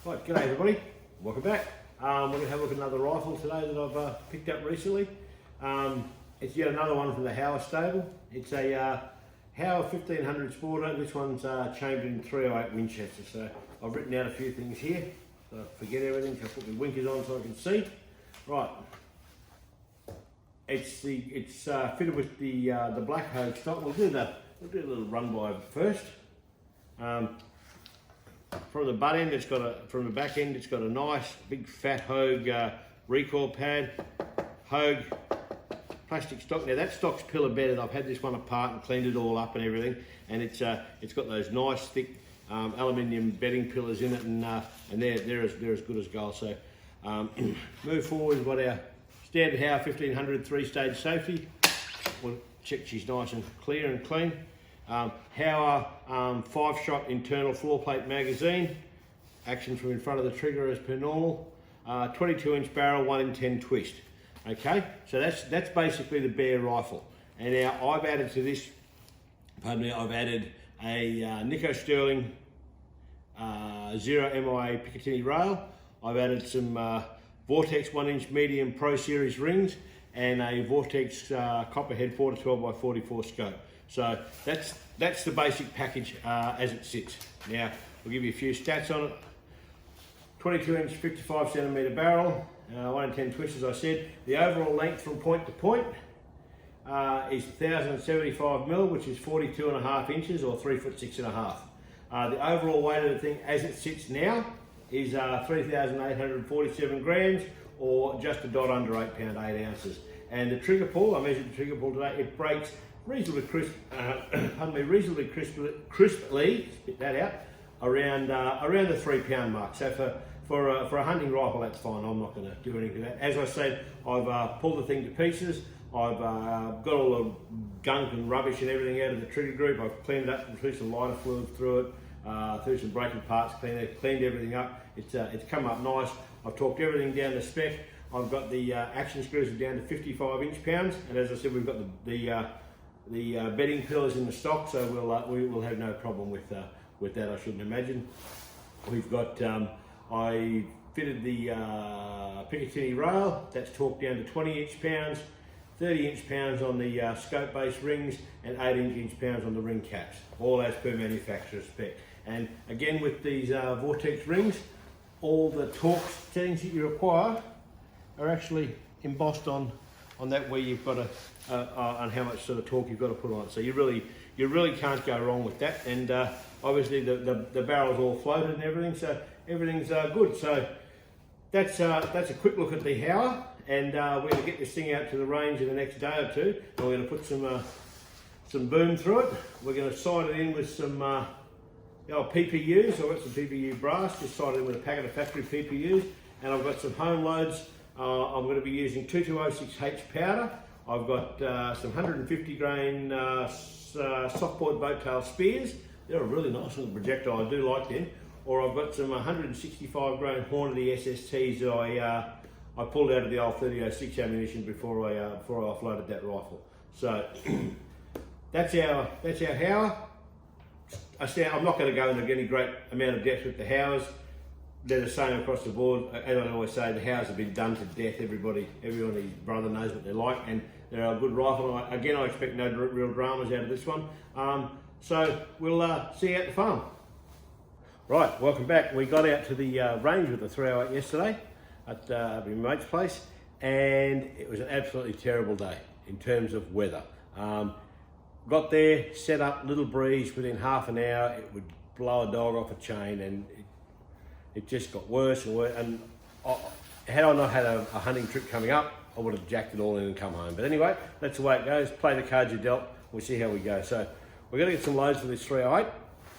Right, g'day everybody, welcome back. We're going to have a look at another rifle today that I've picked up recently. It's yet another one from the Howa stable. It's a Howa 1500 Sporter. This one's chambered in 308 Winchester. So I've written out a few things here, so I forget everything, so I put my winkers on so I can see. Right, it's fitted with the black Hogue stock. We'll do a little run by first. From the butt end, from the back end, it's got a nice big fat Hogue recoil pad, Hogue plastic stock. Now that stock's pillar bedded. I've had this one apart and cleaned it all up and everything, and it's got those nice thick aluminium bedding pillars in it, and they're as good as gold. So move forward, we've got our standard Howa 1500 3-stage safety. We'll check she's nice and clear and clean. Howa 5-shot internal floor plate magazine, action from in front of the trigger as per normal, 22-inch barrel, 1 in 10 twist. Okay, so that's basically the bare rifle. And now I've added to this, I've added a Nico Sterling 0 MIA Picatinny rail. I've added some Vortex 1-inch medium Pro Series rings and a Vortex Copperhead 4 to 12 by 44 scope. So that's the basic package as it sits. Now, we'll give you a few stats on it. 22-inch 55cm barrel, 1 in 10 twist as I said. The overall length from point to point is 1075mm, which is 42.5 inches or 3 foot 6.5. The overall weight of the thing as it sits now is 3,847 grams, or just a dot under 8 pound 8 ounces. And the trigger pull, I measured the trigger pull today, it breaks reasonably crisply, spit that out, around the 3 pound mark. So for a hunting rifle, that's fine. I'm not going to do anything to that. As I said, I've pulled the thing to pieces. I've got all the gunk and rubbish and everything out of the trigger group. I've cleaned it up, threw some lighter fluid through it, threw some braking parts, cleaned everything up. It's come up nice. I've talked everything down to spec. I've got the action screws down to 55 inch-pounds, and as I said, we've got the bedding pillars in the stock, so we will have no problem with that, I shouldn't imagine. We've got, I fitted the Picatinny rail, that's torqued down to 20 inch-pounds, 30 inch-pounds on the scope-based rings, and 18 inch-pounds on the ring caps, all as per manufacturer's spec. And again, with these Vortex rings, all the torque settings that you require are actually embossed on that, where you've got on how much sort of torque you've got to put on it. So you really can't go wrong with that. And obviously the barrel's all floated and everything, so everything's good. So that's a quick look at the Howa, and we're going to get this thing out to the range in the next day or two. And we're going to put some boom through it. We're going to side it in with some PPUs. I've got some PPU brass, just sided in with a packet of factory PPUs, and I've got some home loads. I'm going to be using 2206H powder. I've got some 150 grain soft-point boat tail spears. They're a really nice little projectile, I do like them. Or I've got some 165 grain Hornady SSTs that I pulled out of the old 3006 ammunition before I offloaded that rifle. So that's our Howa. I'm not going to go into any great amount of depth with the Howas. They're the same across the board. As I always say, the Howas have been done to death. Everybody's brother knows what they're like, and they're a good rifle. Again, I expect no real dramas out of this one. So we'll see you at the farm. Right, welcome back. We got out to the range with the 308 yesterday at my mate's place, and it was an absolutely terrible day in terms of weather. Got there, set up, little breeze. Within half an hour, it would blow a dog off a chain, and it just got worse and worse. And had I not had a hunting trip coming up, I would have jacked it all in and come home. But anyway, that's the way it goes. Play the cards you're dealt. We'll see how we go. So we're going to get some loads for this 308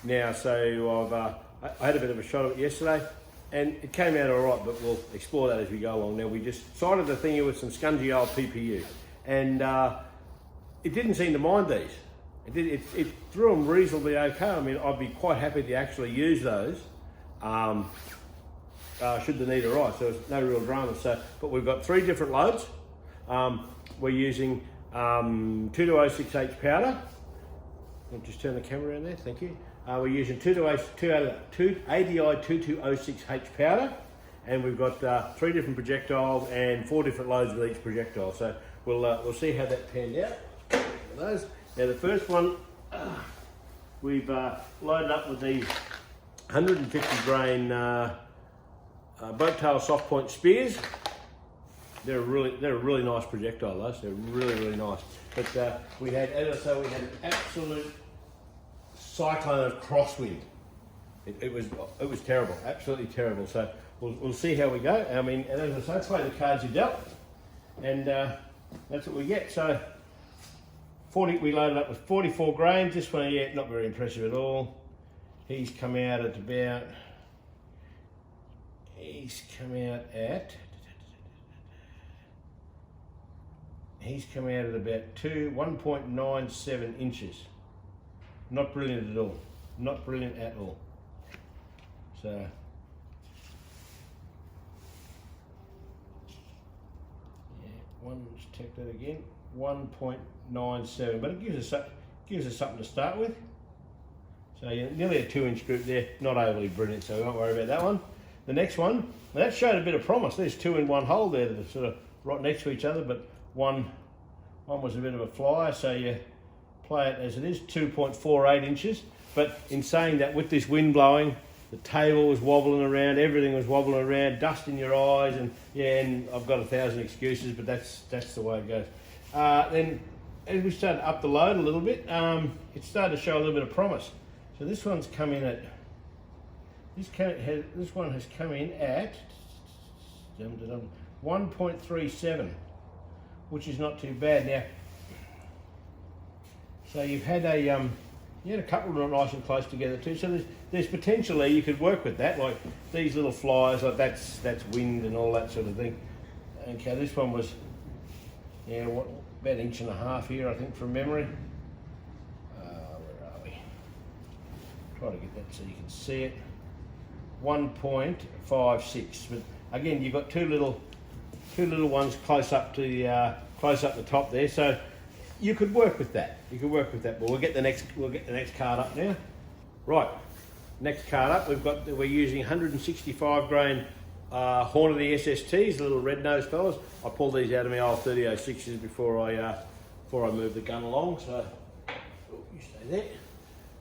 now. So I had a bit of a shot of it yesterday, and it came out all right, but we'll explore that as we go along. Now, we just sided the thing here with some scungy old PPU, and it didn't seem to mind these. It threw them reasonably okay. I mean, I'd be quite happy to actually use those should the need arise. So there's no real drama. So, but we've got 3 different loads. We're using 2206H powder. I'll just turn the camera around there, thank you. We're using 2 ADI 2206H powder, and we've got 3 different projectiles and 4 different loads with each projectile. So we'll see how that panned out. Those. Now the first one, we've loaded up with these 150 grain boat tail soft point spears. They're a really nice projectile, those. They're really nice. But we had, as I say, we had an absolute cyclone of crosswind. It was terrible, absolutely terrible. So we'll see how we go. I mean, and as I say, play the cards you dealt, and that's what we get. So we loaded up with 44 grains. This one, yeah, not very impressive at all. He's come out at about. He's come out at about 1.97 inches. Not brilliant at all. Not brilliant at all. So yeah, let's check that again. 1.97, but it gives us something to start with. So yeah, nearly a 2-inch group there. Not overly brilliant, so we won't worry about that one. The next one, now that showed a bit of promise. There's 2 in one hole there that are sort of right next to each other, but one was a bit of a flyer, so you play it as it is, 2.48 inches. But in saying that, with this wind blowing, the table was wobbling around, everything was wobbling around, dust in your eyes, and yeah, and I've got 1,000 excuses, but that's the way it goes. Then as we started up the load a little bit, it started to show a little bit of promise. So this one's come in at, this one has come in at 1.37, which is not too bad. Now, so you've had a couple of them nice and close together too. So there's potentially you could work with that, like these little flyers, like that's wind and all that sort of thing. Okay, this one was about 1.5 inches here, I think, from memory. Where are we? Try to get that so you can see it. 1.56, but again you've got two little ones close up to the top there, so you could work with that. But we'll get the next card up now. Right, next card up, we're using 165 grain Horn of the SSTs, the little red nosed fellas. I pulled these out of my old 3006s before I moved the gun along, so you stay there.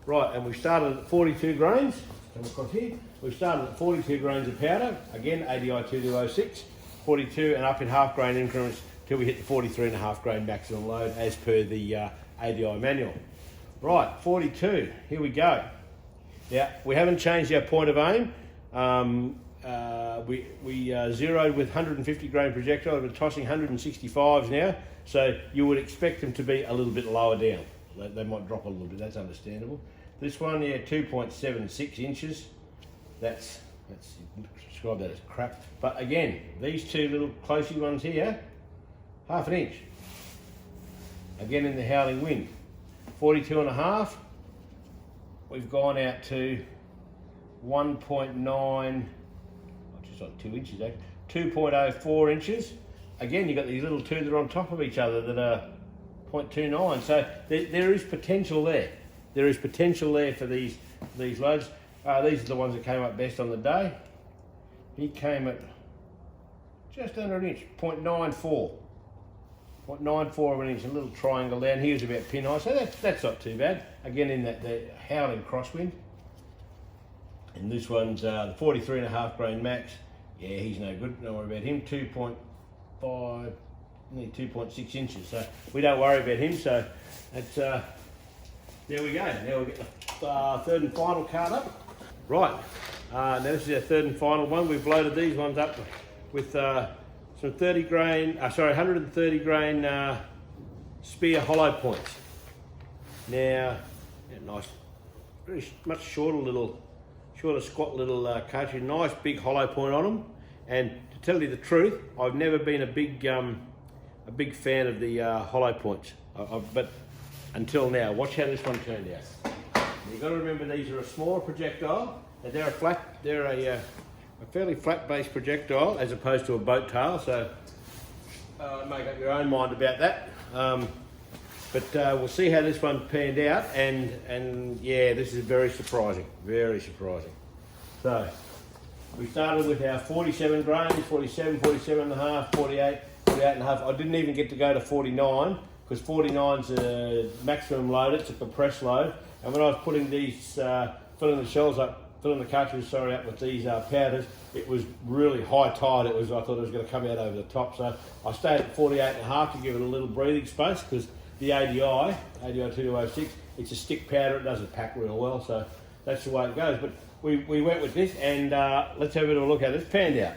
Right, and we started at 42 grains. Come across here. We started at 42 grains of powder, again ADI 2206, 42 and up in half grain increments till we hit the 43.5 grain maximum load as per the ADI manual. Right, 42, here we go. Now, we haven't changed our point of aim. We zeroed with 150 grain projectile. We're tossing 165s now, so you would expect them to be a little bit lower down. They might drop a little bit, that's understandable. This one, 2.76 inches. That's describe that as crap. But again, these two little closey ones here, 1/2 inch. Again in the howling wind. 42.5. We've gone out to 1.9, just like 2 inches actually. 2.04 inches. Again, you've got these little two that are on top of each other that are 0.29. So there is potential there. There is potential there for these loads. These are the ones that came up best on the day. He came at just under an inch, 0.94. 0.94 of an inch, a little triangle down. He was about pin high, so that's not too bad. Again, in that the howling crosswind. And this one's the 43.5 grain max. Yeah, he's no good. Don't worry about him. 2.5, nearly 2.6 inches. So we don't worry about him. So that's there we go. Now we'll get the third and final card up. Right. Now this is our third and final one. We've loaded these ones up with some 130 grain spear hollow points. Now, nice, very much shorter squat little cartridge, nice big hollow point on them. And to tell you the truth, I've never been a big fan of the hollow points, but until now. Watch how this one turned out. You've got to remember these are a smaller projectile. They're a fairly flat base projectile as opposed to a boat tail. So make up your own mind about that. But we'll see how this one panned out, and yeah, this is very surprising, very surprising. So we started with our 47 grains, 47, 47 and a half, 48, 48 and a half. I didn't even get to go to 49 because 49's a maximum load, it's a compressed load. And when I was putting these, filling the shells up, filling the cartridges, up with these powders, it was really high tide. I thought it was going to come out over the top. So I stayed at 48 and a half to give it a little breathing space because the ADI 2206, it's a stick powder, it doesn't pack real well, so that's the way it goes. But we went with this, and let's have a bit of a look at this panned out.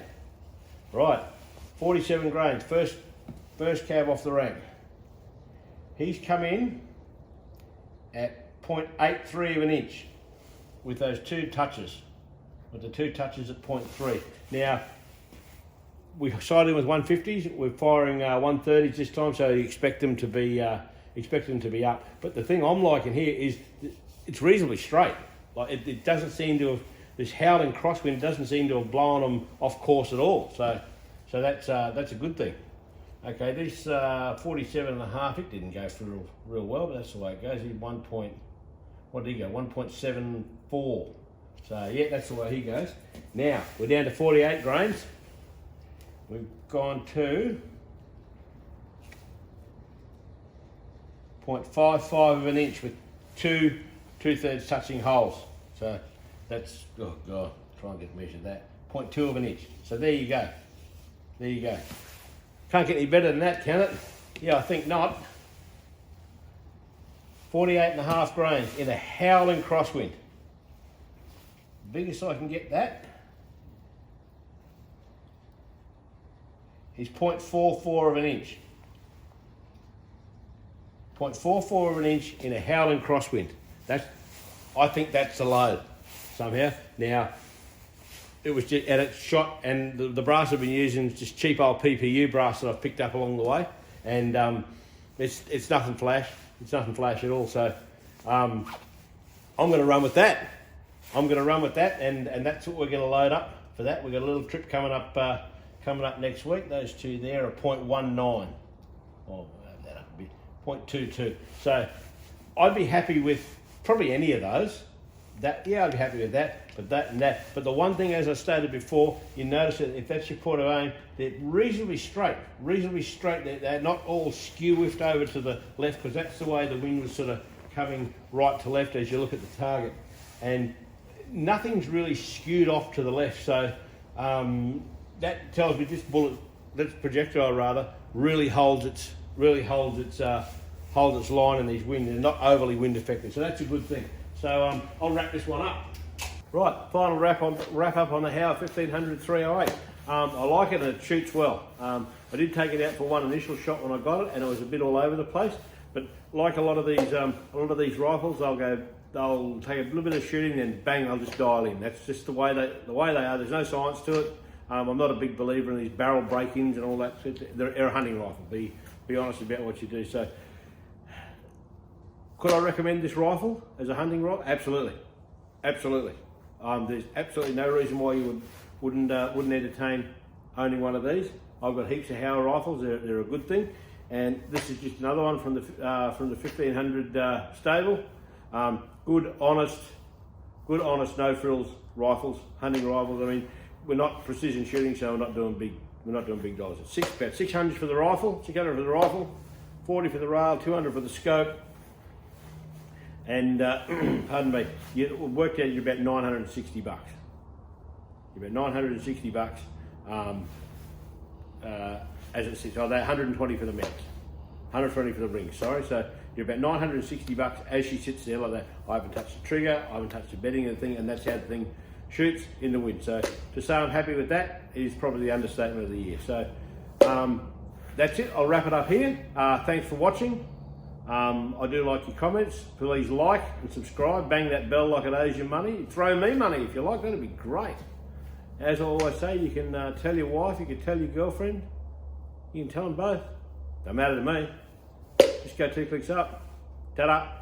Right, 47 grains, first cab off the rank. He's come in at 0.83 of an inch with those two touches, with the two touches at 0.3. Now, we sighted him with 150s. We're firing 130s this time, so you expect them to be up. But the thing I'm liking here is it's reasonably straight. Like it doesn't seem to have, this howling crosswind doesn't seem to have blown them off course at all. So that's a good thing. Okay, this 47 and a half, it didn't go through real well, but that's the way it goes. He what did he go? 1.74. So yeah, that's the way he goes. Now we're down to 48 grains. We've gone to 0.55 of an inch with two-thirds touching holes. So that's, oh God, try and get measured that. 0.2 of an inch. So there you go. There you go. Can't get any better than that, can it? Yeah, I think not. 48 and a half grains in a howling crosswind. Biggest I can get that is 0.44 of an inch. 0.44 of an inch in a howling crosswind. I think that's the load somehow. Now, it was just, and it's shot, and the brass I've been using is just cheap old PPU brass that I've picked up along the way, and it's nothing flash. It's nothing flash at all. So I'm going to run with that. I'm going to run with that, and that's what we're going to load up for that. We've got a little trip coming up next week. Those two there are 0.19. Oh, I'll have that up a bit. 0.22. So I'd be happy with probably any of those. I'd be happy with that. But that and that. But the one thing, as I stated before, you notice that if that's your port of aim, they're reasonably straight. They're not all skew-whiffed over to the left, because that's the way the wind was sort of coming right to left as you look at the target. And nothing's really skewed off to the left. So that tells me this projectile rather, really holds its line in these winds. They're not overly wind affected. So that's a good thing. So I'll wrap this one up. Right, final wrap up on the Howa 1500 308. I like it and it shoots well. I did take it out for one initial shot when I got it, and it was a bit all over the place. But like a lot of these rifles, they'll take a little bit of shooting and bang, they'll just dial in. That's just the way they are. There's no science to it. I'm not a big believer in these barrel break-ins and all that. They're a hunting rifle. Be honest about what you do. So, could I recommend this rifle as a hunting rifle? Absolutely. There's absolutely no reason why you wouldn't entertain owning one of these. I've got heaps of Howa rifles. They're a good thing, and this is just another one from the 1500 stable. Good honest no frills rifles, hunting rifles. I mean, we're not precision shooting, so we're not doing big dollars. It's about 600 for the rifle, 600 for the rifle, 40 for the rail, 200 for the scope. And pardon me, you worked out you're about $960. You're about $960 as it sits. Oh, they're 120 for the mounts, 120 for the rings. Sorry, so you're about $960 as she sits there like that. I haven't touched the trigger, I haven't touched the bedding of the thing, and that's how the thing shoots in the wind. So to say I'm happy with that is probably the understatement of the year. So that's it. I'll wrap it up here. Thanks for watching. I do like your comments. Please like and subscribe. Bang that bell like it owes you money. Throw me money if you like. That'd be great. As I always say, you can tell your wife, you can tell your girlfriend, you can tell them both. Don't matter to me. Just go 2 clicks up. Ta-da.